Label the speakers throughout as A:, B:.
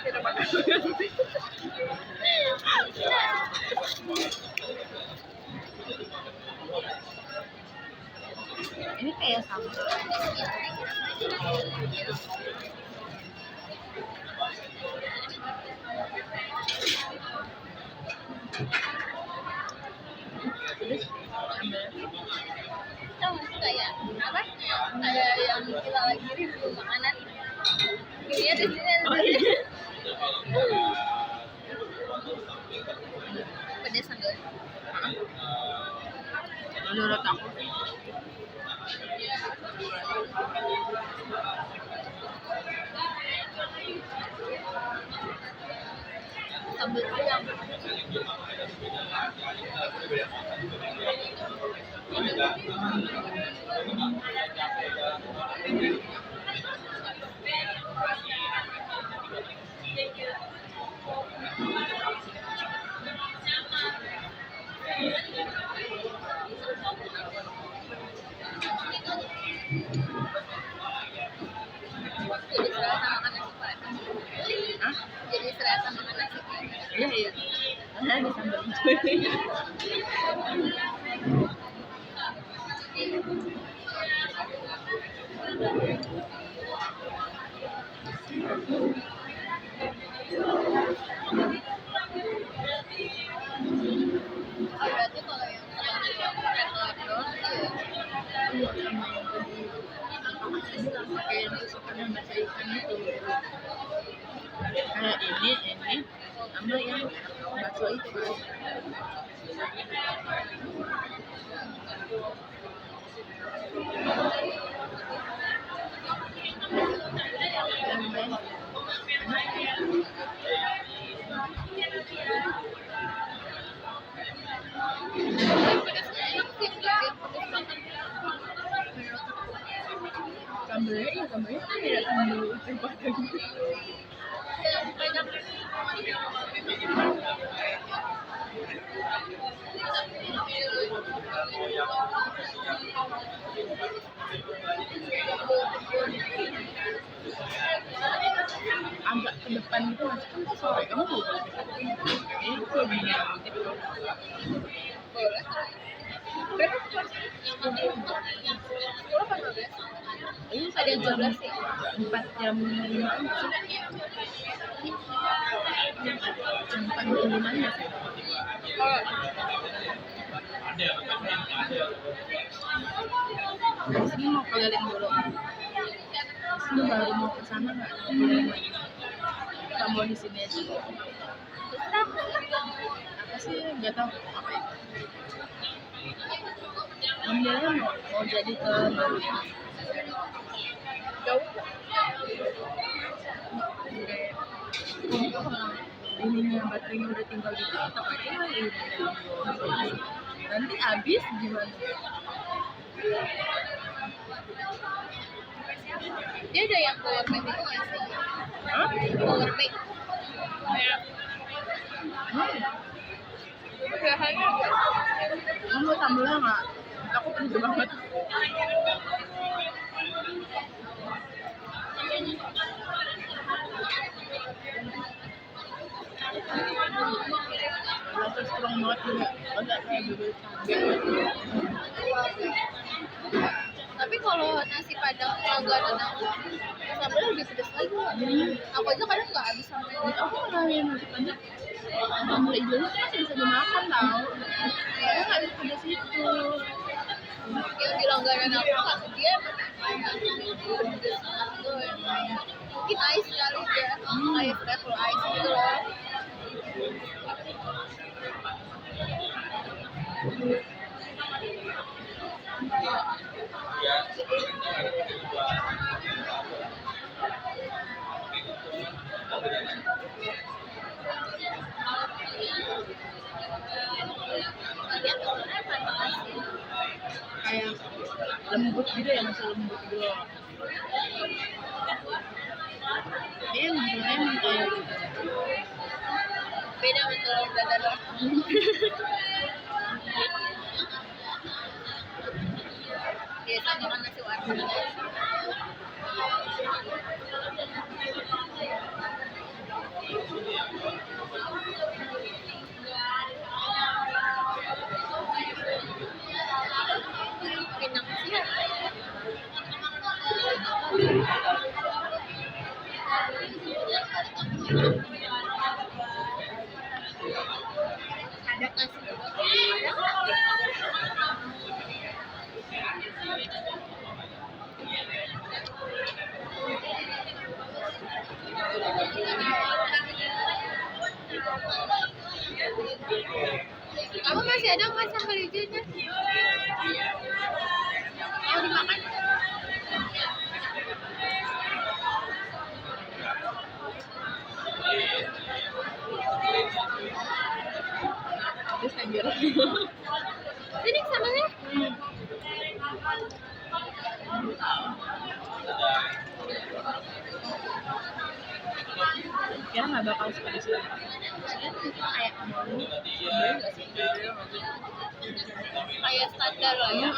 A: Tidak makan. Ini kayak sama. Terus
B: Tahu nggak sih kayak apa? Kayak yang kita lagi review makanan. Iya di sini.
A: oh iya.
B: Pedas enggak?
A: Menurut aku
B: Sambal ayam. Jadi serasa makan nasi padang.
A: Hah?
B: Jadi serasa makan nasi padang.
A: Iya iya. Karena ada sambal hijau.
B: Oh, berarti kalau yang pakai telur doang itu ya.
A: Kayak yang susukannya baca ikan itu. Kayak ini sama yang bakso itu. Yang lain
B: Pedasnya enak sih, nggak yang pedes banget. Menurut aku.
A: sambalnya kan tidak sambal ucap padang.
B: Banyak.
A: Agak ke depan gitu mas, kan sore kamu mau itu minyak gitu.
B: Boleh. Berapa sih? 10 apa 12?
A: Ini
B: Ada yang 12 sih.
A: 4 jam 5 jam 4 jam 5 ya. Di sini mau keliling dulu. Di sini baru mau ke sana nggak? Kamu di sini aja. Apa sih? Nggak tahu apa itu. Modelnya mau jadi ke baru ya.
B: Jauh.
A: Ini kalau ininya baterainya udah tinggal gitu atau aja lah ini. Nanti habis gimana?
B: Dia ada yang power bank itu nggak sih?
A: Hah?
B: Power bank. Kayak biasanya
A: Kamu sambalnya nggak? Aku pedes banget. Rasa strong banget juga. Agak kayak bubur cabai.
B: tapi kalau nasi padang langganan aku sambalnya lebih pedas lagi. Aku aja kadang nggak habis sampai.
A: Aku malah yang nasi padang sambal hijaunya tuh masih bisa dimakan tau. Saya nggak bisa pedas itu.
B: Yang di langganan aku kan dia pedas gitu. Mungkin ice kali ya, ice level ice gitu loh.
A: Kayak lembut gitu ya, masih lembut gitu loh. Dia bentuknya emang kayak gitu.
B: Beda sama telur dadar. Biasa makan nasi warteg. Ada nasi goreng. Kamu masih ada nggak sambal hijaunya? Mau dimakan?
A: Terus anjir.
B: Ini sambalnya?
A: Kira nggak bakal sepedes itu.
B: Maksudnya itu kayak kayak standar lah ya.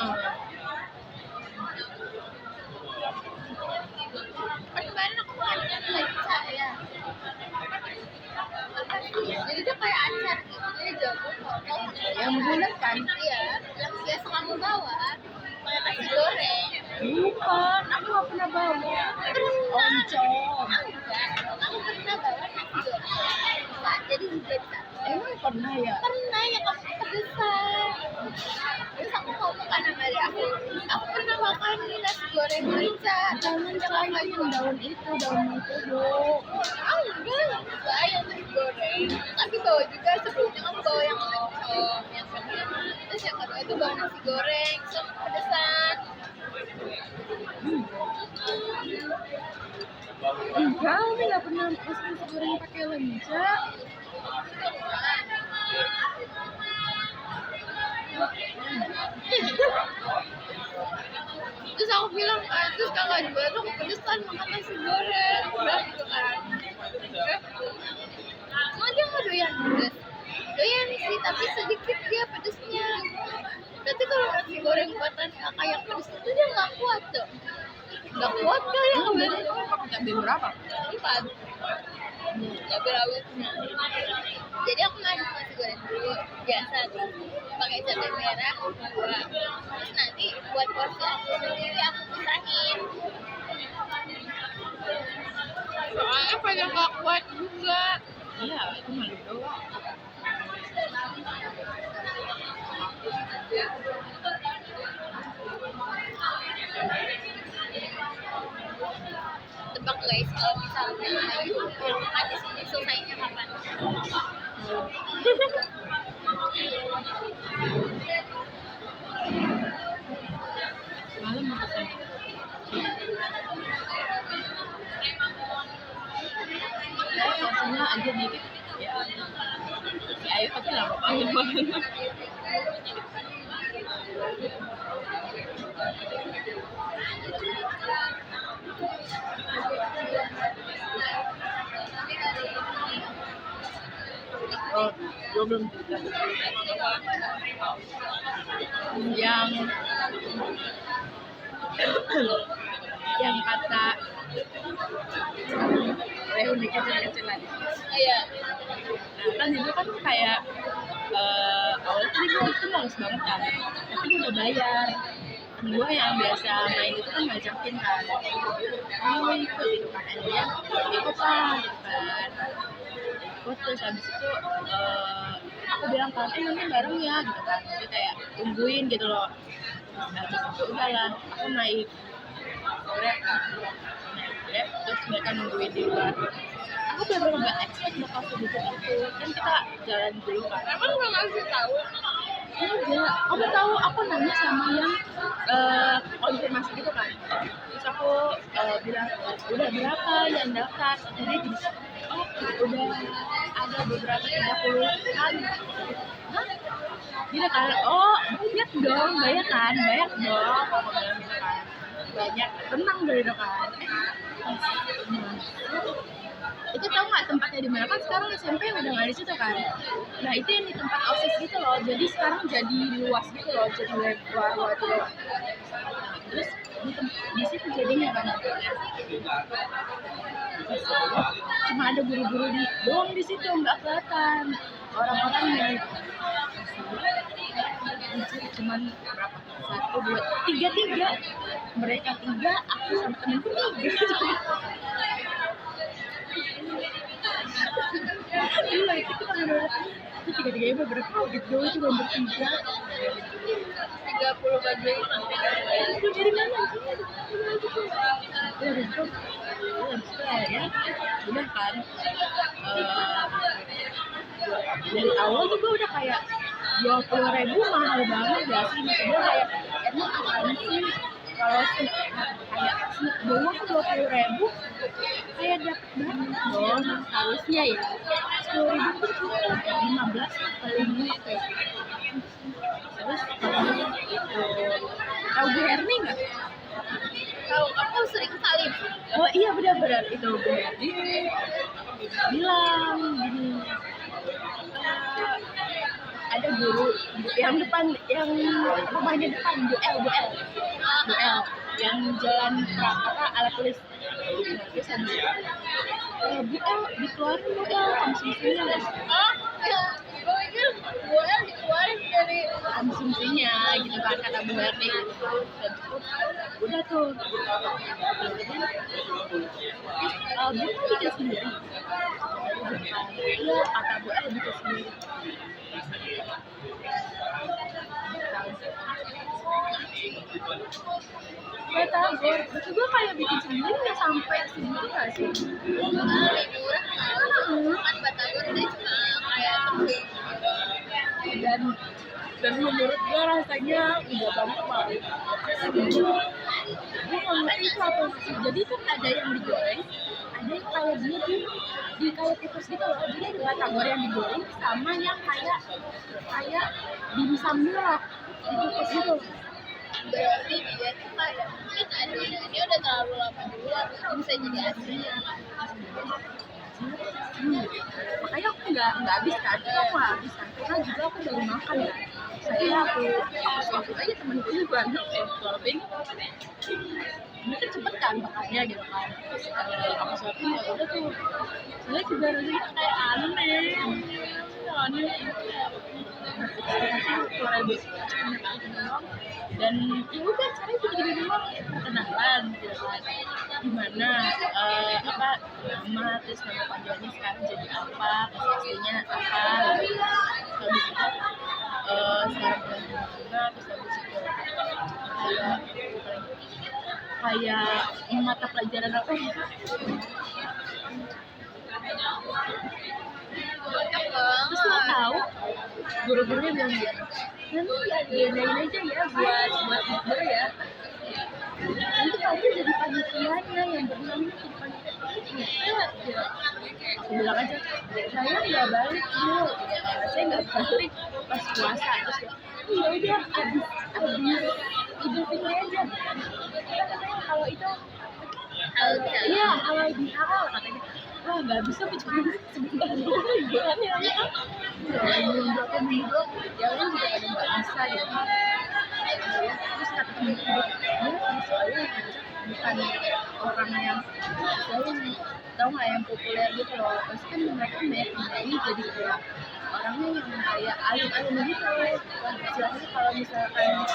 B: Kan kemarin aku makan lenca ya. Jadi itu kayak acar gitu, jadi jagung, wortel,
A: Yang bulat kan?
B: iya, yang biasa kamu bawa kayak nasi goreng.
A: Bukan, aku nggak pernah bawa. Oncom.
B: Enggak, kamu pernah bawa nasi goreng. Enggak, jadi satu.
A: Emang pernah ya?
B: Pernah ya kamu kepedesan. Terus aku ngomong kan sama dia, aku pernah makan nih nasi goreng lenca.
A: Jangan salahin daun itu, daun mengkudu.
B: Enggak yang nasi goreng. Tapi bawa juga sebelumnya kamu bawa yang oncom, yang pertama. Terus yang kedua itu bawa nasi goreng, so kepedesan.
A: Enggak, aku nggak pernah masak nasi goreng pakai lenca.
B: Terus aku bilang kan, terus kakak juga tuh kepedesan makan nasi goreng, udah gitu kan. Cuma dia nggak doyan pedes, doyan sih tapi sedikit dia pedesnya. Berarti kalau nasi goreng buatan kakak yang pedes itu dia nggak kuat tuh, nggak kuat kali ya kemarin.
A: Pakai cabai berapa?
B: 4 cabai rawitnya. Jadi aku masak nasi goreng dulu biasa tuh pakai cabai merah 2. Terus nanti buat porsi aku sendiri aku pisahin. Soalnya pada nggak kuat juga.
A: Iya, itu malu doang.
B: Tebak guys, kalau misalnya Ayu yang makan di sini selesainya kapan?
A: Malam mau pesan. Porsinya aja dikit. Ya. Si Ayu pasti lama banget makan. Oh, gue belum cerita. Yang kata reuni kecil-kecilan.
B: Iya.
A: Nah, kan itu kan kayak awalnya tadi gue itu males banget kan, tapi gue udah bayar. Temen gue yang biasa main itu kan ngajakin kan, ayo ikut gitu kan, akhirnya ikut lah gitu kan. Ikut terus habis itu aku bilang kan, nanti bareng ya gitu kan, jadi kayak tungguin gitu loh. Nah terus itu udahlah, aku naik Grab, terus mereka nungguin di luar. Aku bener-bener gak expect bakal segitu itu, kan kita jalan dulu kan.
B: Emang nggak ngasih tahu?
A: Enggak, aku tahu, aku nanya sama yang konfirmasi gitu kan. Terus aku bilang, udah berapa yang daftar? Jadi gini, oh udah ada beberapa 30 kan. Hah? Gila kan, oh banyak dong, banyak kan, banyak dong. Aku bilang gitu kan, banyak, tenang dari itu kan. Itu tahu nggak tempatnya di mana? Kan sekarang SMP udah nggak di situ kan. Nah itu yang di tempat OSIS gitu loh. Jadi sekarang jadi luas gitu loh, jadi lebar gitu loh. Terus di situ jadinya kan. Cuma ada guru-guru doang di situ, nggak kelihatan orang-orangnya. Cuman berapa? 1, 2, 3. Mereka 3, aku sama temenku 3. tiga-tiganya beberapa kaget gue cuma bertiga.
B: 30 budget.
A: Itu dari mana sih? Ya itu, ya, udah kan. Dari awal tuh gue udah kayak 20.000 mahal banget gak sih? Maksudnya kayak emang apaan sih kalau kayak snack doang 20.000 kayak dapet banget dong harusnya ya 10.000 tuh cukup 15 paling gitu. Terus tahu Bu Herni nggak?
B: Tahu, aku sering kali.
A: Oh iya benar-benar itu Bu Herni bilang gini, ada guru yang depan yang rumahnya depan Bu L yang jalan apa alat tulis. Terus habis Bu L dikeluarin Bu L konsumsinya guys.
B: Gue pikir gue dikeluarin dari
A: Konsumsinya gitu kan kata Bu Herni. Udah tuh. Bu L bikin sendiri. Iya kata Bu L bikin sendiri. Gue tahu, betul gue kayak bikin sendiri nggak sampai segitu nggak sih?
B: lebih murah tahu. Kan batagor dia cuma kayak
A: dan menurut gue rasanya udah banget banget. Gue nggak ngerti itu apa sih. Jadi tuh ada yang digoreng, ada yang kayak dia di kayak tikus gitu loh. Jadi ada batagor yang digoreng sama yang kayak dimsum lah di tikus gitu.
B: berarti dia tuh kayak mungkin adonannya udah terlalu lama di luar, bisa jadi aslinya.
A: Makanya aku nggak habis kan, aku nggak habis kan, karena juga aku baru makan kan. Saya aku suapin aja temenku juga, suapin. Ini kan cepet kan makannya gitu kan. Terus aku suapin ya udah tuh. Saya juga rasanya kayak aneh. Dan ya udah caranya gini-gini doang perkenalan gitu kan gimana apa nama terus nama panjangnya sekarang jadi apa aslinya apa gitu. Habis itu sekarang gimana terus habis itu kayak mata pelajaran apa ya terus lo tahu guru-gurunya bilang gitu nanti ya diadain aja ya buat bukber ya nanti kamu jadi panitianya yang berenang itu jadi panitia aku bilang aja saya nggak balik dulu saya nggak balik pas puasa terus ya udah abis Idul Fitri aja kalau itu iya halal bihalal katanya wah nggak bisa cuma sebentar doang gimana ya belum berapa minggu ya udah juga pada nggak bisa ya terus kata temen-temen dia soalnya bukan orang yang soalnya tau nggak yang populer gitu loh pasti kan mereka banyak ini jadi kayak orangnya yang kayak alim-alim gitu istilahnya kalau misalkan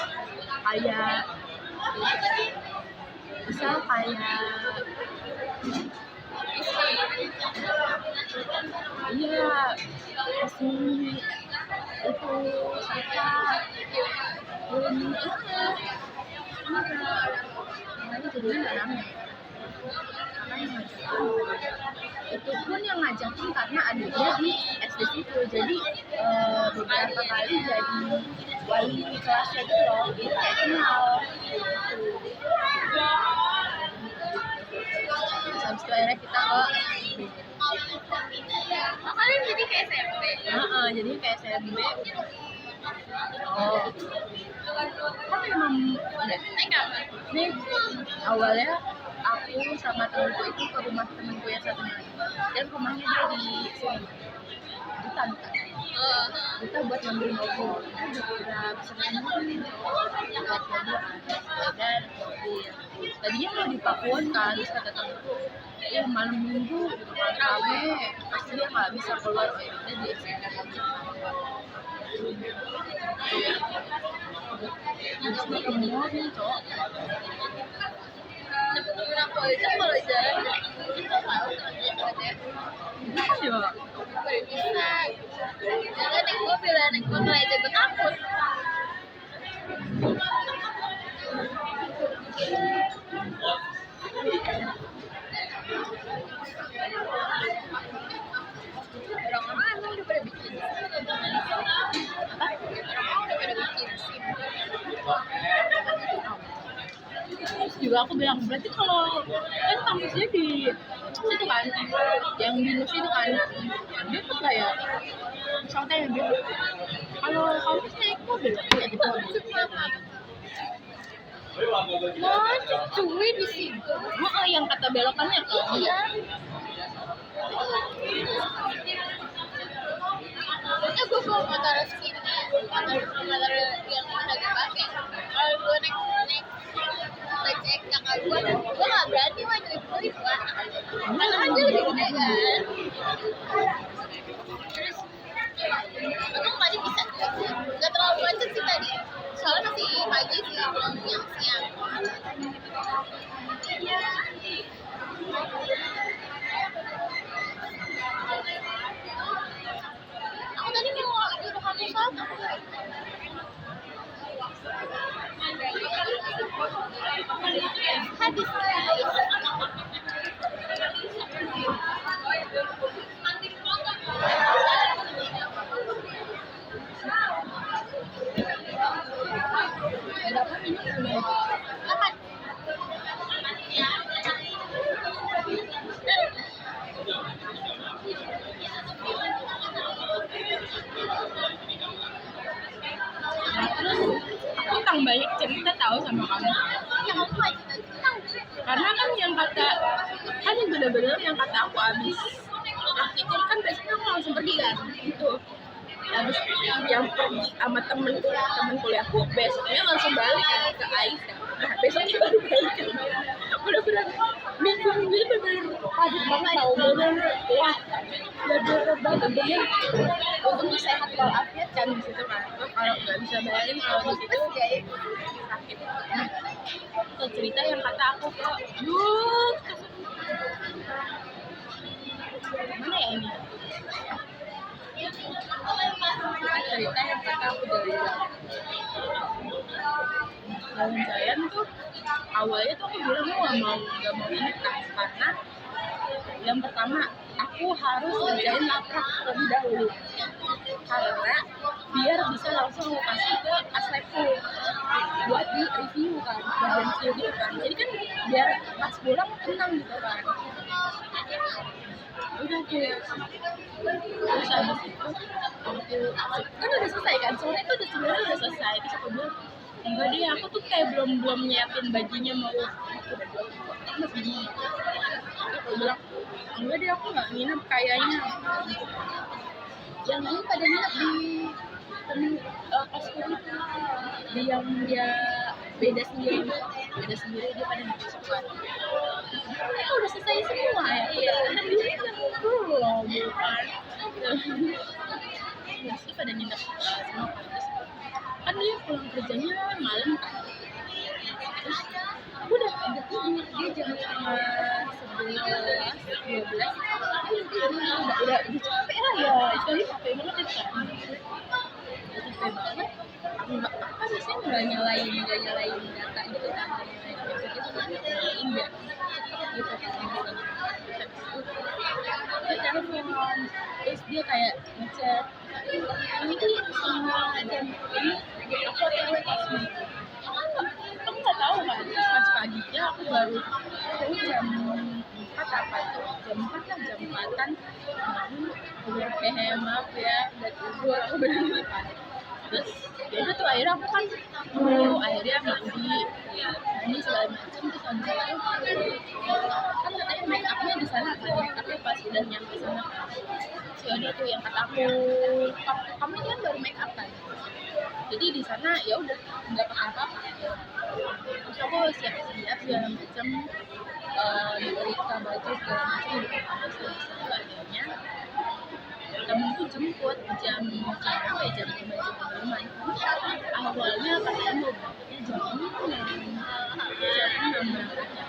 A: kayak misal kayak iya Ismi itu siapa Yuni itu namanya jadinya nggak rame itu pun yang ngajakin karena adanya di SD situ jadi beberapa kali jadi wali kelasnya gitu loh jadi kayak kenal habis itu akhirnya kita
B: Kalian jadi kayak SMP.
A: Jadi kayak SMP. Oh. Kan memang nih awalnya aku sama temanku itu ke rumah temanku yang satu lagi. Dan rumahnya dia di sini. Di Tanta. Kita buat ngambil mobil. Udah bisa ngambil buat mobil dan mobil. Tadinya mau di Pakuan kan, terus kata temanku ya malam minggu rame pasti dia nggak bisa keluar akhirnya di SNK aja terus ketemu mobil cok
B: Aku aja kalau jalan kita tahu kan ya
A: bisa ya
B: bisa jangan naik
A: aku bilang berarti kalau kan kampusnya di situ kan, yang di Nus itu kan, dia tuh kayak misalnya yang dia kalau kampus naik mobil ya gitu.
B: Nah, cuy di situ.
A: Yang kata belokannya kan.
B: Iya. Pokoknya gue bawa motor skinny, motor yang udah gue pakai. Kalau gue naik lecek kakak gue nggak berani mah nyelip pak. Karena kan dia lebih gede kan. Terus, untung tadi bisa nggak terlalu macet sih tadi. Soalnya masih pagi sih, belum siang. Aku tadi mau duduk kamu sama. Habis.
A: Ada apa ini?
B: Makan.
A: Aku tang banyak cerita tahu sama kamu.
B: Ya kamu aja tahu.
A: Karena kan yang kata kan yang benar-benar yang kata aku abis praktikum kan biasanya aku langsung pergi kan itu. Habis yang pergi sama temen kuliahku besoknya langsung balik kan ke Aisyah. Nah, besoknya baru balik kan. Bener-bener minggu ini bener-bener padat banget tau, bener-bener wah bener-bener banget bener. Untung sehat walafiat kan di situ kan. Kalau nggak bisa bayangin kalau di situ sakit. Nah, itu cerita yang kata aku kok yuk mana ya ini? Cerita yang kata aku dari Daun Jayan tuh awalnya tuh aku bilang nggak mau ini kan karena yang pertama aku harus ngerjain laprak terlebih dahulu karena biar bisa langsung aku kasih ke aslabku buat di review kan, buat di review gitu kan, jadi kan biar pas pulang tenang gitu kan. Udah tuh terus habis itu aku kan udah selesai kan, sore itu sebenarnya udah selesai. Terus aku bilang enggak deh, aku tuh kayak belum nyiapin bajunya mau masih gini. Aku bilang enggak deh, aku nggak nginep kayaknya. Yang lain pada nginep di kosku itu, di yang dia beda sendiri dia pada nginep kan. Aku udah selesai semua ya. Iya. Belum bukan. Terus pada nginep semua kan dia pulang kerjanya malam kan. Terus aku udah tidur, dia jam 11:12 udah capek lah ya, istilahnya capek banget itu kan. Udah capek banget. Aku apa biasanya nggak nyalain data gitu kan, nyalain dia gitu kan. Dia telepon, terus dia kayak ngechat ini tuh setengah jam ini aku otw kosmi. Kamu nggak tahu kan, terus pas paginya aku baru jam 4 apa tuh, jam 4 lah, jam 4-an bangun, maaf ya udah tidur, aku bener-bener kan. Terus yaudah tuh akhirnya aku kan akhirnya mandi segala macam. Terus habis itu kan katanya make upnya di sana kan, make upnya pas udah nyampe sana. Yaudah tuh yang kata aku, kamu ini kan baru make up kan, jadi di sana ya udah nggak pakai apa-apa. Terus aku siap-siap segala macam, nyetrika baju segala macam di kampus. Terus akhirnya temenku jemput jam berapa ya, jam 5 awalnya katanya mau berangkatnya jam 6 berangkatnya.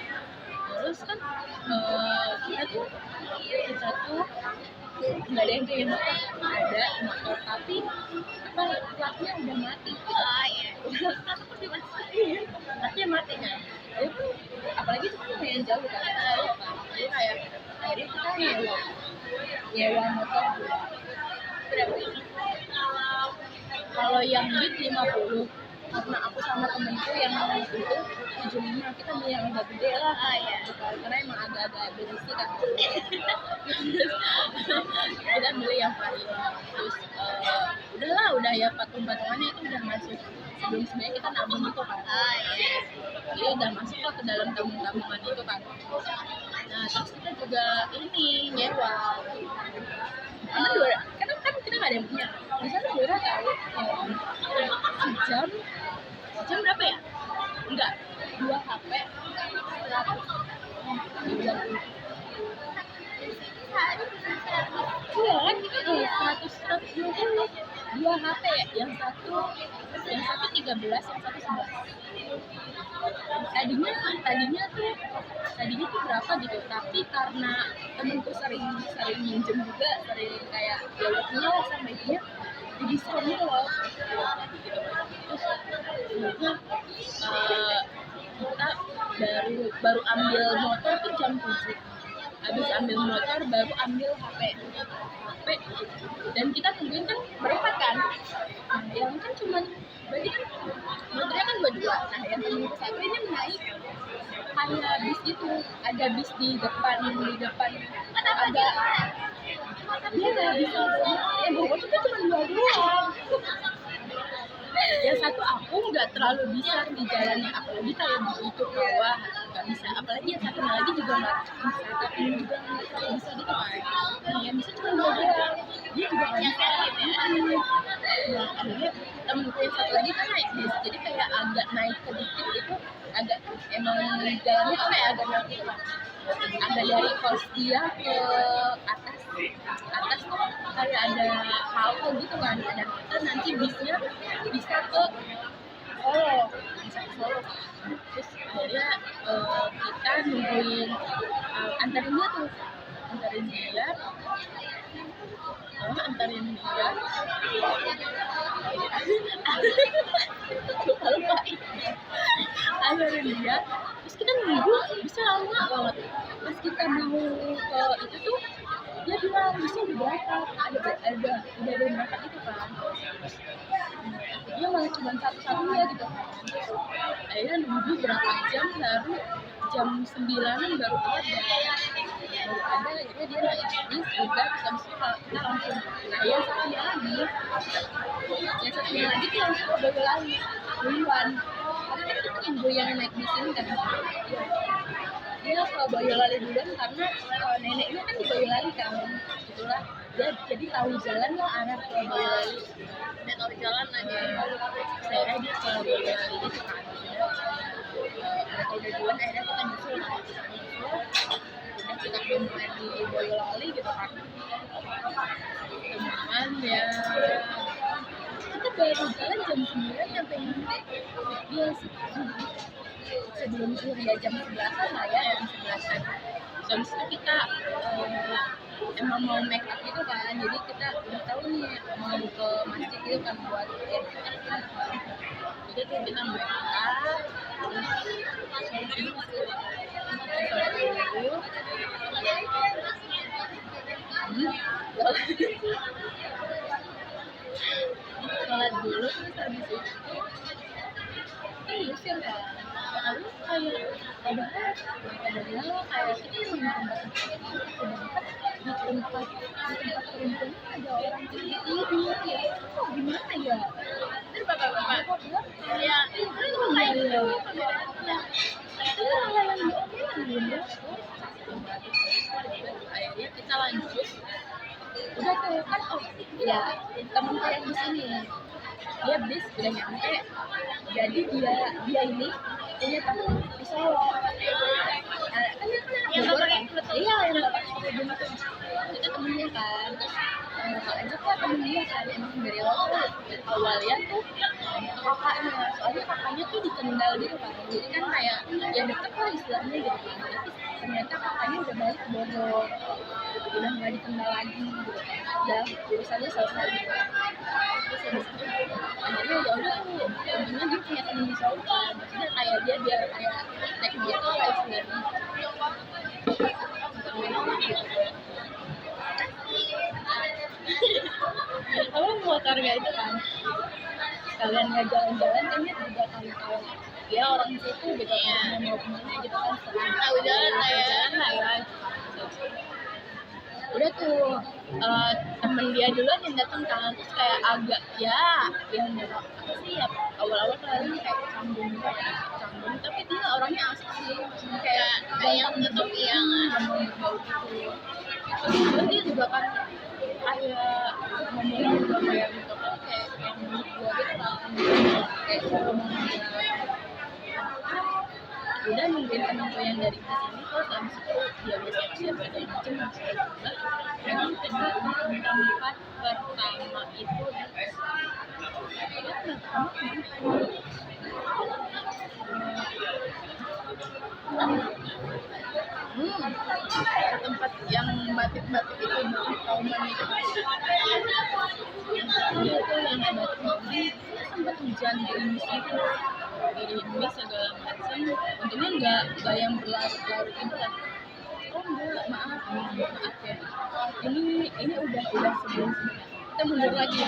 A: Terus kan kita tuh nggak ada yang punya motor, ada motor tapi apa platnya udah mati gitu. Platnya mati kan, itu apalagi itu kan lumayan jauh kan, jadi kayak akhirnya kita nyewa motor berapa ini? Kalau yang Beat 50, karena aku sama temenku yang itu 75 kita beli yang agak gede lah.
B: Iya.
A: Karena emang agak-agak berisi kan. Kita beli yang vario. Terus udahlah, udah ya patungannya itu udah masuk. Sebelum sebenarnya kita nabung gitu kan.
B: Iya.
A: Jadi udah masuk kok ke dalam tabungan itu kan. Nah terus kita juga ini nyewa. Karena kan kita nggak ada yang punya. Di sana murah tahu. Sejam berapa ya? Enggak, 2 HP 100. Iya kan, 120. 2 HP ya, yang satu 13, yang satu 11. Tadinya tuh berapa gitu, tapi karena temenku sering minjem juga, sering kayak ya punya lah sama ibunya, di diskon gitu loh. Terus sebenarnya kita baru ambil motor tuh jam 7. Habis ambil motor baru ambil HP, dan kita tungguin kan berempat kan. Nah yang kan cuman berarti kan motornya kan berdua. Nah yang temenku satu ini naik kayak bis gitu, ada bis di depan agak dia bisa bawa itu cuma 2 doang. Yang satu aku nggak terlalu bisa di jalannya, apalagi kayak di itu bawah nggak bisa, apalagi yang satu lagi juga nggak bisa, tapi juga nggak terlalu bisa gitu kan. Nah yang bisa cuma 2 doang, dia juga nggak bisa. Nah akhirnya temenku yang satu lagi kan naik bis, jadi kayak agak naik sedikit itu, agak emang jalannya tuh kayak agak naik gitu kan, agak dari kos dia ke atas tuh kayak ada halte gitu kan, dan kita nanti bisnya bisa ke Solo. Terus akhirnya kita nungguin antarin dia, terus kita nunggu bisa lama banget. Pas kita mau ke itu tuh dia bilang bisa udah berangkat, udah berangkat gitu kan. Dia malah cuma satu-satunya gitu kan. Akhirnya nunggu berapa jam, baru jam 9-an baru ada, akhirnya dia naik bis udah bisa kita langsung. Nah yang satunya lagi tuh langsung ke Boyolali duluan, karena kan kita nunggu yang naik bis ini kan. Dia ke Boyolali duluan karena neneknya kan di Boyolali kan, itulah dia jadi tahu jalan lah arah ke Boyolali. Dia tahu jalan aja, saya dia ke Boyolali gitu kan. Udah duluan, akhirnya kita nyusul udah kita ketemuan di Boyolali gitu kan. Ketemuan ya kita baru jalan jam 9 sampai dia sebelum ya jam 11-an lah ya, jam 11-an. Habis itu kita emang mau make up gitu kan, jadi kita udah tahu nih mau ke masjid gitu kan buat jadi tuh kita make up, sholat dulu terus habis itu diusir kan. Lalu kayak padahal kayak kita yang di tempat perempuan ada orang tidur ya, kok gimana ya? Terus bapak-bapak ya itu kayak gitu. Itu hal-hal yang diomelin. Akhirnya kita lanjut. Udah tuh kan, oh ya temen yang di sini dia bis udah nyampe, jadi dia ini punya temen di Solo. Kan dia kan Bogor kan, iya yang bapak itu temennya kan. Ajak lah temen dia kan, emang dari lokal awalnya tuh kakaknya, soalnya kakaknya tuh di Kendal gitu kan, jadi kan kayak ya deket lah istilahnya gitu kan. Tapi ternyata kakaknya udah balik ke Bogor, udah nggak di Kendal lagi gitu kan, udah urusannya selesai gitu. Terus habis itu akhirnya ya udah tuh intinya dia punya temen di Solo kan, maksudnya kayak dia biar kayak naik gitu lah istilahnya. Kamu motor gak itu kan? sekalian nggak jalan-jalan kan dia juga kan tahu dia orang situ gitu kan mau kemana gitu kan
B: Tahu jalan lah ya.
A: jalan lah ya udah tuh temen dia duluan yang datang kan terus kayak agak ya yang apa sih ya awal-awal kalian kayak canggung tapi dia orangnya asik sih kayak
B: Yang tutup yang
A: berbau gitu terus dia juga kan kayak ngomongnya juga kayak gitu kan kayak yang menurut gue gitu kan kayak ngomong udah nungguin temen gue yang dari sini terus habis itu dia bisa siap segala macam masuk juga memang tempat pertama itu tempat yang batik-batik itu kauman itu yang batik kauman sempat hujan gerimis itu gerimis segala macam untungnya nggak yang berlarut-larut itu lah oh enggak maaf ya ini udah sebelum kita mundur lagi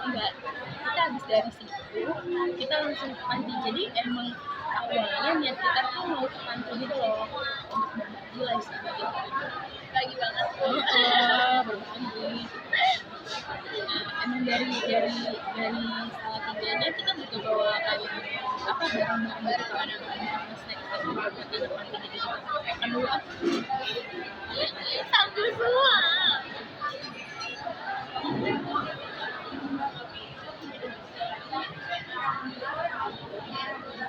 A: enggak kita habis dari situ kita langsung ke panti jadi emang awalnya niat kita tuh mau ke panti gitu loh untuk berbagi lah istilahnya
B: lagi banget.
A: berbagi emang dari salah tiganya kita juga bawa kayak apa barang-barang dari kawan sama snack gitu buat di panti gitu kan dulu
B: Sambil semua.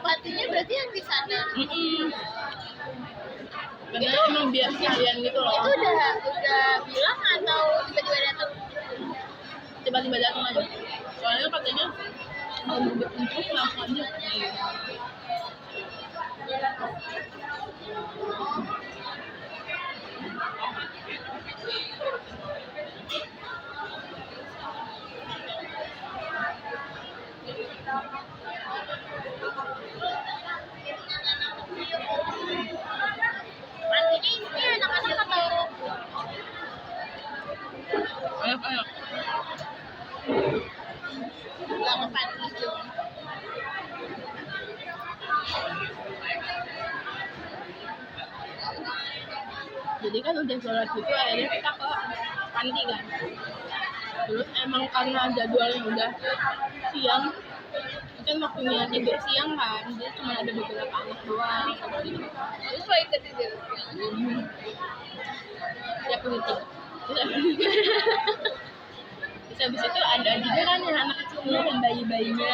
B: Patinya berarti yang di sana.
A: karena emang biar sekalian gitu loh
B: Itu udah bilang atau tiba-tiba datang?
A: tiba-tiba datang aja soalnya katanya mau berkumpul langsung aja
B: Patinya isinya anak-anak atau
A: anak-anak
B: nggak ke panti itu?
A: jadi kan udah sholat gitu akhirnya kita ke panti kan terus emang karena jadwalnya udah siang kan waktunya tidur siang kan jadi cuma ada beberapa anak doang gitu.
B: Terus lo ikut tidur?
A: Ya politik terus habis itu ada juga kan yang anak kecilnya yang bayi-bayinya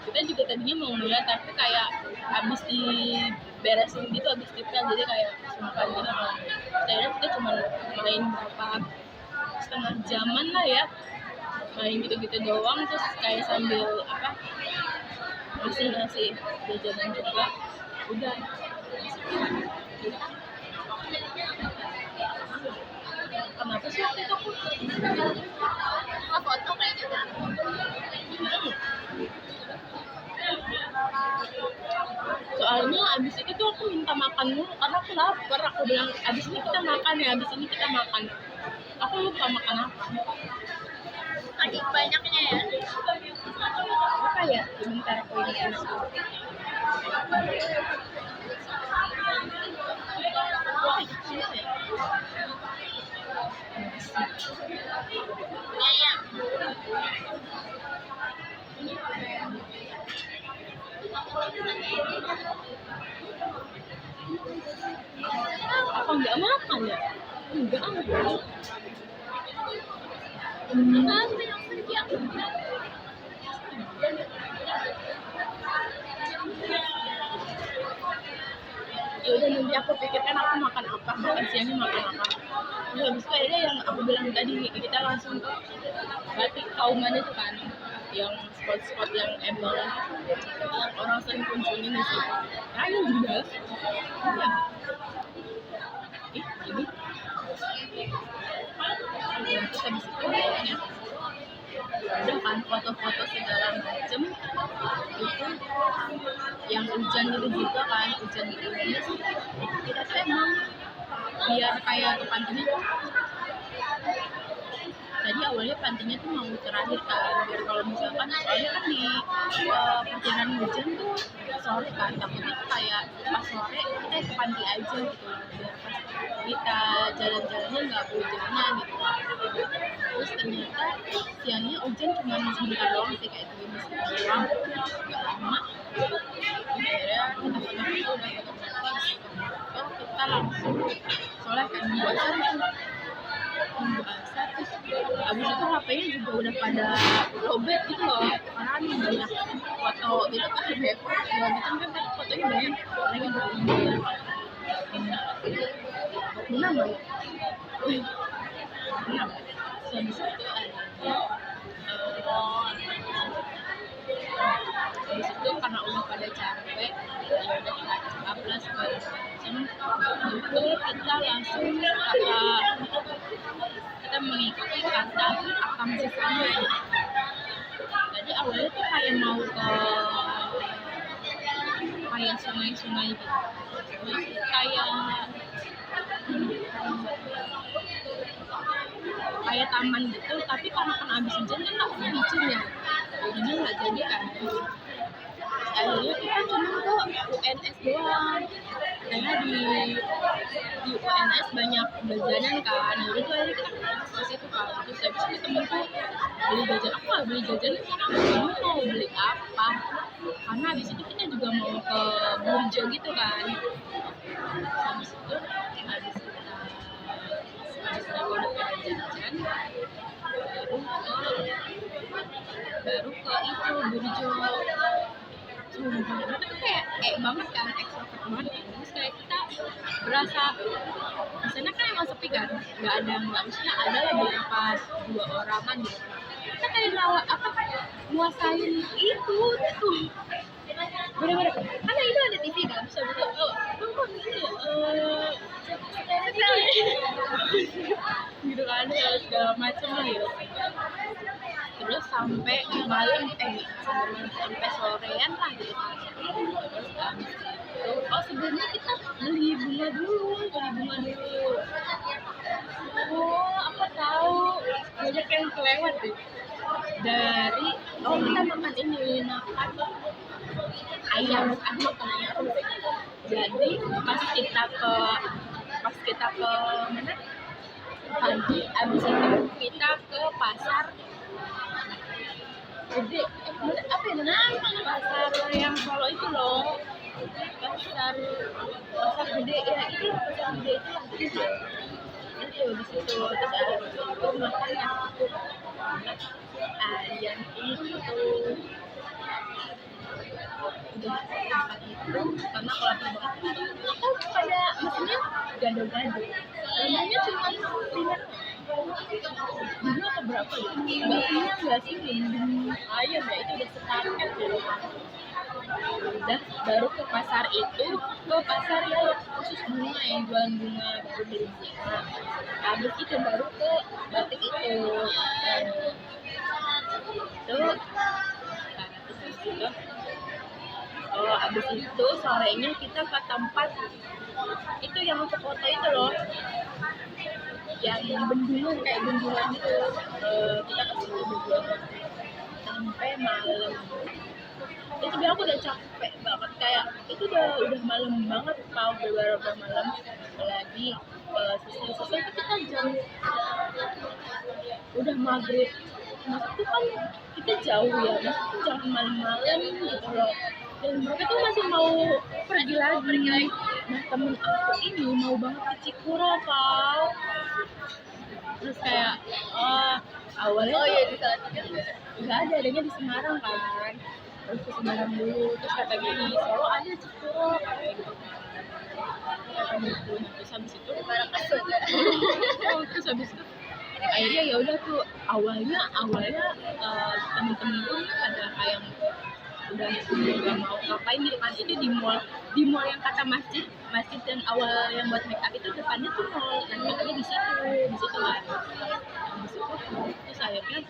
A: kita juga tadinya mau ngeliat tapi kayak habis diberesin gitu habis dipel jadi kayak sungkan gitu akhirnya kita cuma main berapa setengah jaman lah ya main gitu-gitu doang terus kayak sambil apa ngasih jajanan juga udah kenapa sih waktu itu aku
B: Nggak foto kayaknya kan?
A: soalnya abis itu tuh aku minta makan dulu karena aku lapar aku bilang abis ini kita makan ya abis ini kita makan aku lupa makan apa
B: Adik banyaknya ya?
A: apa ya sebentar aku ingat
B: Kayaknya.
A: apa nggak makan ya enggak
B: Apa yang pergi aku?
A: ya udah nanti aku pikirkan aku makan apa makan siangnya makan apa terus habis itu akhirnya yang aku bilang tadi kita langsung ke batik kauman itu kan yang spot-spot yang emang yang orang sering kunjungin di situ kayu juga ya ini terus habis itu kayaknya udah kan foto-foto segala macem itu yang hujan gitu juga kan hujan gitu kita tuh emang biar kayak ke pantinya tuh tadi awalnya pantinya tuh mau terakhir kan, biar kalau misalkan soalnya kan di perjalanan hujan tuh sore kan, takutnya tuh kayak pas sore kita ke panti aja gitu, biar pas kita jalan-jalannya nggak kehujanan gitu. Terus ternyata siangnya hujan cuma sebentar doang sih, kayak 2 menit doang, nggak lama. Akhirnya kita foto-foto, udah foto-foto, kita langsung soalnya kan nunggu asar terus abis itu HP-nya juga udah pada lowbat gitu loh, karena kan banyak foto gitu kan, bepot segala macam kan, fotonya banyak lagi berkumpul enam banget enam. Habis itu ada habis itu karena udah pada capek, ya udah kita bablas segala macam, itu kita langsung kita mengikuti kata akam sesama. Jadi awalnya tuh kayak mau ke kayak sungai-sungai gitu, terus kayak taman gitu, tapi karena kan abis hujan kan takutnya licin ya, jadinya nggak jadi kan. Akhirnya kita cuma ke UNS doang, karena di UNS banyak jajanan kan, jadi tuh akhirnya kita ke situ kan. Terus habis itu temenku beli jajan, aku nggak beli jajan karena aku bingung mau beli apa, karena habis itu kita juga mau ke Burjo gitu kan. Habis itu kita udah pada jajan, baru ke itu Burjo. Sumpah, itu kayak banget kan, ekstrovert banget kan. Terus kayak kita berasa di sana kan emang sepi kan, nggak maksudnya ada beberapa 2 orangan gitu. Kita kayak nguasain itu tuh. Bener-bener, karena itu ada TV kan, bisa buka, nonton gitu gitu kan, segala macem lah gitu. Terus sampai malam, sampai sorean lah gitu. Terus habis itu, sebelumnya kita beli bunga dulu. Apa tahu banyak yang kelewat deh. Dari kita makan ayam. Jadi pas kita ke mana? Pagi, abis itu kita ke pasar gede, apa ya namanya, pasar yang Solo itu loh, pasar gede ya, itu pasar gede itu di situ. Terus ada itu makan ayam itu udah tempat itu, karena kalau banget itu pada mesinnya gado-gado, namanya cuma 5 dulu atau berapa ya? Nggak sih minum ayam ya, itu udah sepaket ya. Udah baru ke pasar itu, ke pasar yang khusus bunga, yang jualan bunga, baru beli bunga. Habis itu baru ke batik itu. Abis itu sorenya kita ke tempat itu yang untuk foto itu loh, yang bendungan, kayak bendungan gitu. Kita ke situ bendungan sampai malam. Itu biar aku udah capek banget, kayak itu udah malam banget, mau beberapa malam lagi. Selesai itu kita jam udah maghrib. Maksudnya kan kita jauh ya, maksudnya jangan malam-malam gitu loh. Dan mereka tuh masih mau pergi lagi. Nah, temen aku ini mau banget ke Cikura tau. Terus kayak awalnya
B: di Salatiga
A: nggak ada, adanya di Semarang kan. Terus ke Semarang dulu, terus katanya di Solo ada Cikura kayak gitu. Terus habis itu terus habis itu akhirnya ya udah tuh, awalnya temen-temen tuh ada kayak udah nggak mau ngapain gitu kan. Itu di mall yang kata masjid yang awal yang buat make up itu depannya tuh mall, dan makanya di situ kan. Di situ terus akhirnya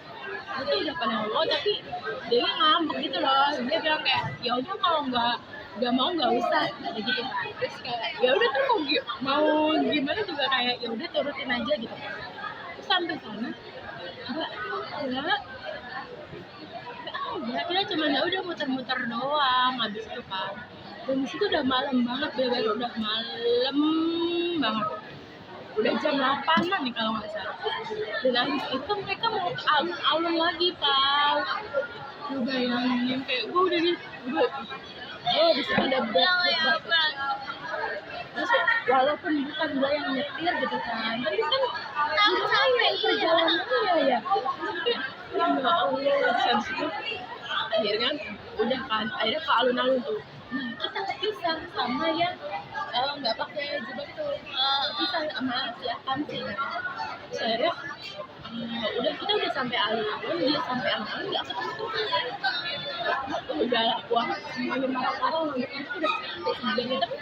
A: itu udah pada ngomong, tapi dia ngambek gitu loh. Dia bilang kayak ya udah kalau nggak mau nggak usah kayak gitu kan. Terus kayak ya udah tuh mau gimana juga, kayak ya udah turutin aja gitu. Terus sampai sana enggak enggak enggak, kita cuma ya udah muter-muter doang habis itu kan. Dan di situ udah malam banget, bener-bener udah malam banget. Udah jam 8-an nih kalau nggak salah. Dan habis itu mereka mau ke alun-alun lagi, Pau. Lu bayangin kayak gue udah di di situ udah berat. Terus walaupun bukan gue yang nyetir gitu kan, tapi kan
B: Tahu sampai
A: perjalanannya ya. Tapi ya Allah, habis itu akhirnya udah kan, akhirnya ke alun-alun tuh. Nah, kita pisah sama yang nggak pakai jilbab tuh, pisah sama si Akam sih. Terus akhirnya udah kita udah sampai alun-alun, dia sampai alun-alun nggak ketemu tuh. Udah wah semuanya marah-marah gitu, itu udah capek sebenarnya, tapi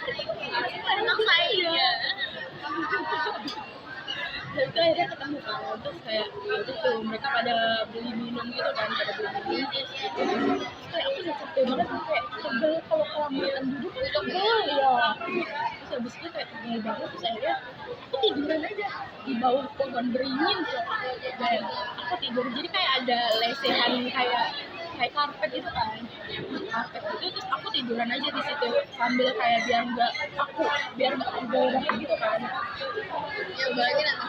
B: ada maksain ya.
A: dan itu akhirnya ketemu kan. Terus kayak itu tuh mereka pada beli minum gitu kan, pada beli minum gitu. Terus kayak aku udah capek banget, kayak pegel kalau kelamaan duduk kan pegel ya. Terus habis itu kayak pegel banget, terus akhirnya aku tiduran aja di bawah pohon beringin tuh. Dan aku tidur, jadi kayak ada lesehan kayak karpet gitu kan, karpet itu. Terus aku tiduran aja di situ sambil kayak biar nggak pegel gitu kan.
B: Ya bagi nanti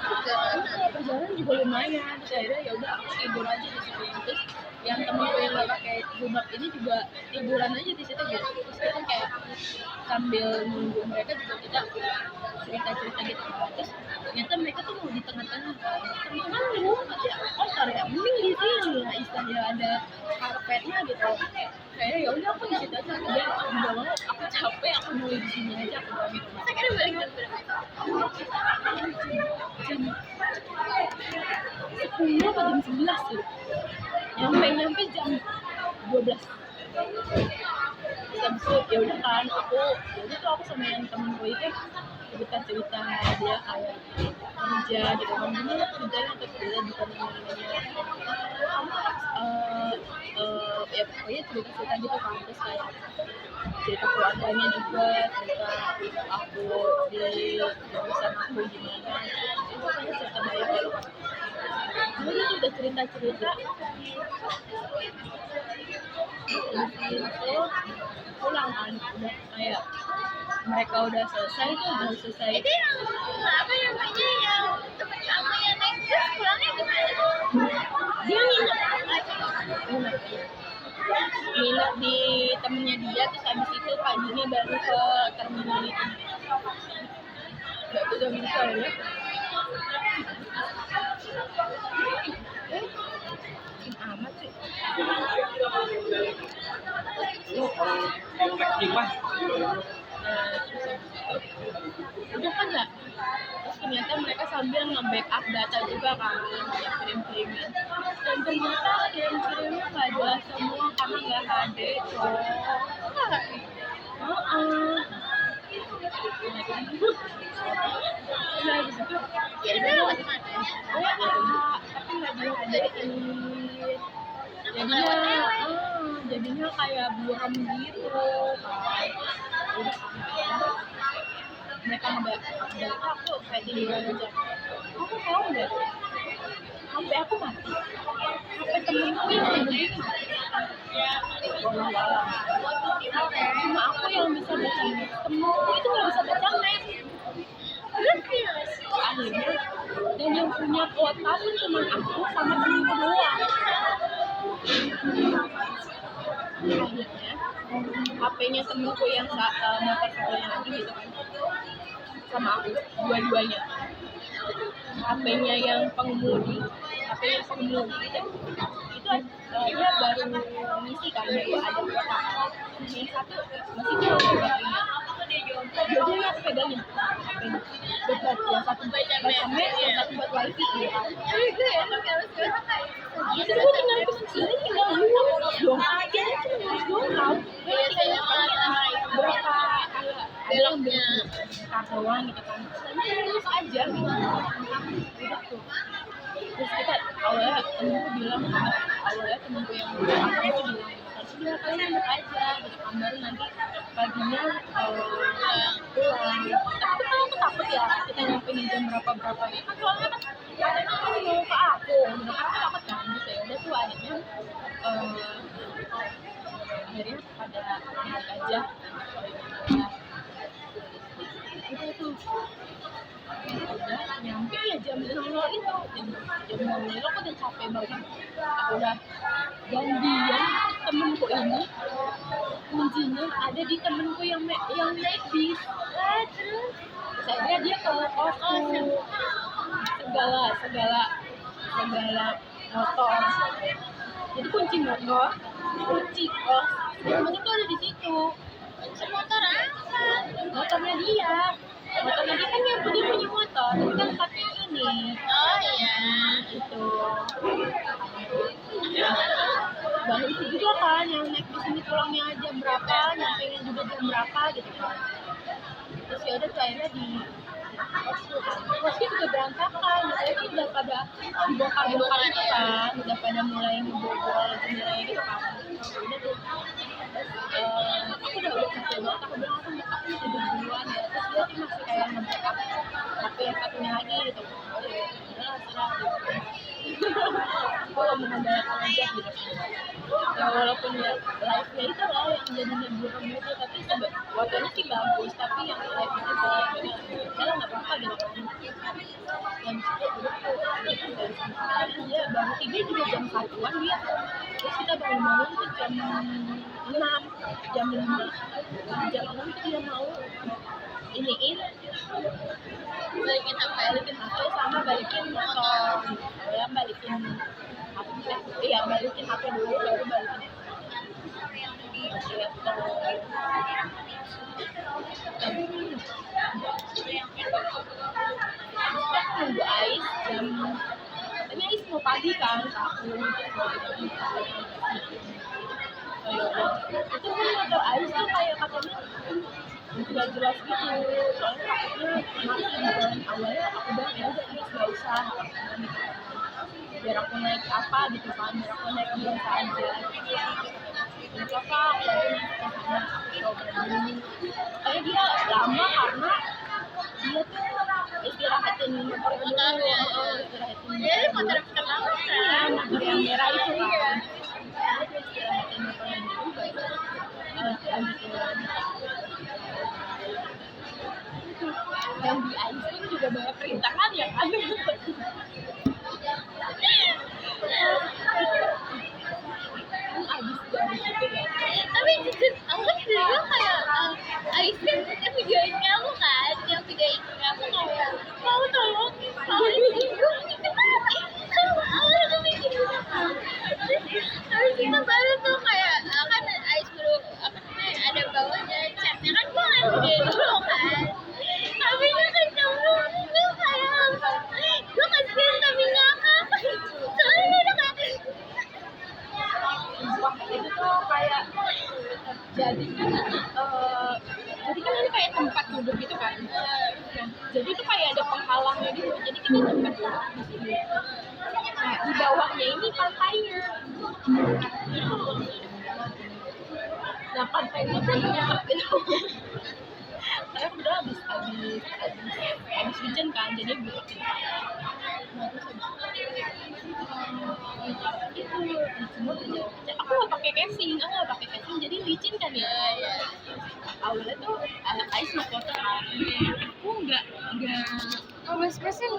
A: Perjalanan juga lumayan. Terus akhirnya ya udah aku tidur aja di situ. Terus yang temenku yang nggak pakai jilbab ini juga tiduran aja di situ gitu. Terus kita kayak sambil nunggu mereka juga kita cerita gitu. Terus ternyata mereka tuh mau di tengah-tengah kan, teman-teman ngumpet ya kotor ya, mending di sini lah istilahnya ada karpetnya gitu. Kayaknya ya udah aku di situ aja, udah aku capek, aku mau di sini aja, aku bilang gitu.
B: saya kira balik jam berapa?
A: Jam 10 atau jam 11 gitu. Nyampe jam 12. Terus habis itu ya udah kan, aku sama yang temenku itu cerita dia kayak kerja gitu kan, gimana kerjanya atau kerja di namanya ya pokoknya cerita gitu kan. Terus kayak cerita keluarganya juga, cerita aku di jurusan aku gimana, itu pokoknya cerita banyak gitu kan. Jadi udah cerita itu pulang kan, udah kayak mereka udah selesai
B: Itu yang apa namanya yang temen kamu yang naik bus pulangnya gimana?
A: dia nginep di temennya dia. Terus habis itu paginya baru ke terminal itu. Gak udah bisa ya. Amat sih. Udah kan ya. Terus ternyata mereka sambil nge-backup data juga kan, yang kirim-kirimin. Dan ternyata kirim-kirimnya nggak jelas semua karena nggak HD tuh. Nah, di situ
B: Ya udah lewat mana?
A: tapi nggak di-HD-in. Jadinya kayak buram gitu kan. Udah mereka nge-backup, aku kayak tiduran aja. Aku tahu nggak, sampai aku mati, sampai temenku yang begini mati. Cuma aku yang bisa baca net, temenku itu nggak bisa baca net. Akhirnya, dan yang punya kuota pun cuma aku sama temenku doang. Akhirnya HP-nya temenku yang motor satunya lagi gitu kan, sama aku dua-duanya. HP-nya yang pengemudi itu dia baru ngisi kan, baru ada kuota. Yang satu masih kurang baterainya, jadi dia pegangin HP-nya buat yang satu baca net, yang satu buat wifi gitu kan.
B: Tapi gue ya pakai harus gue
A: Jadi gue tinggal kesini, tinggal ngurus dong. Kayaknya cuma ngurus doang tau.
B: biasanya malah
A: Berapa ada yang beli kartu doang gitu kan. Tapi ngurus aja gitu. Udah tuh. Terus kita awalnya temenku yang bilang sudah kalian nurut aja gitu kan, baru nanti paginya pulang. Tapi kan aku takut ya kita nyampe jam berapa gitu kan, soalnya kan nol itu jam nol itu aku udah capek banget, aku udah janjian temenku ini kuncinya ada di temenku yang naik bis. Terus akhirnya dia ke kosku, segala motor, jadi kunci motor, kunci kos temenku tuh ada di situ.
B: Semotor apa?
A: Motornya dia kan yang punya motor itu kan tempatnya ini
B: Oh iya.
A: itu bangun itu juga kan yang naik bis ini pulangnya jam berapa, nyampenya juga jam berapa gitu kan. Terus ya udah tuh akhirnya di posnya juga berantakan, saya kan udah pada dibongkar itu kan, udah pada mulai ngebobol jendelanya gitu kan. Udah tuh aku udah capek banget, aku bilang aku tidur duluan ya. Terus dia tuh masih kayak nge-backup HP yang satunya lagi gitu. Udah serah gitu. Aku gak mau membayarkan aja gitu. Ya walaupun ya live-nya itu lah yang jadinya burem gitu, tapi fotonya sih bagus, tapi yang live itu jelek. Ya nggak apa-apa gitu kan. Dan dia bangun tidur juga jam 1-an dia. Terus kita bangun tuh jam 6, jam 6 tuh dia mau iniin
B: Balikin HP.
A: sama balikin motor, ya balikin HP dulu baru balikin nunggu Ais jam, tapi Ais mau pagi kan aku itu kan motor Ais tuh kayak katanya nggak jelas gitu, soalnya takutnya masih di bulan awalnya aku bilang ya udah Ais nggak usah biar aku naik apa gitu kan, biar aku naik biasa aja nggak apa-apa jadi karena coba dulu kayak dia lama karena dia tuh istirahatin motor dulu, istirahatin
B: Jadi motor kenapa kan?
A: motor yang merah itu kan, dia istirahatin motornya dulu baru lanjutin lagi. Dan di Ais pun juga banyak perintangan ya kan. Abis dari situ ya.
B: Tapi jujur, aku kan dulu kayak Ais kan videoin kamu kan, yang videoin kamu kayak mau tolongin, awalnya mikir gitu kan. Terus kita baru tuh kayak kan Ais baru apa namanya ada bawahnya chatnya kan gua kan videoin dulu kan. Tapi dia kenceng banget kayak gua kasihan tapi ngakak. Soalnya udah kayak
A: Itu tuh kayak jadi kan ini kayak tempat duduk gitu kan. Nah, jadi itu kayak ada penghalangnya gitu, jadi kita tempat duduk di sini. Nah, di bawahnya ini pantainya. Nah, pantainya kan nyakap gitu. Saya kebetulan habis hujan kan, jadi buka gitu. Nah, terus itu semua aku nggak pakai casing, jadi licin kan ya. Awalnya tuh anak Ais mau foto kan, aku nggak
B: Mas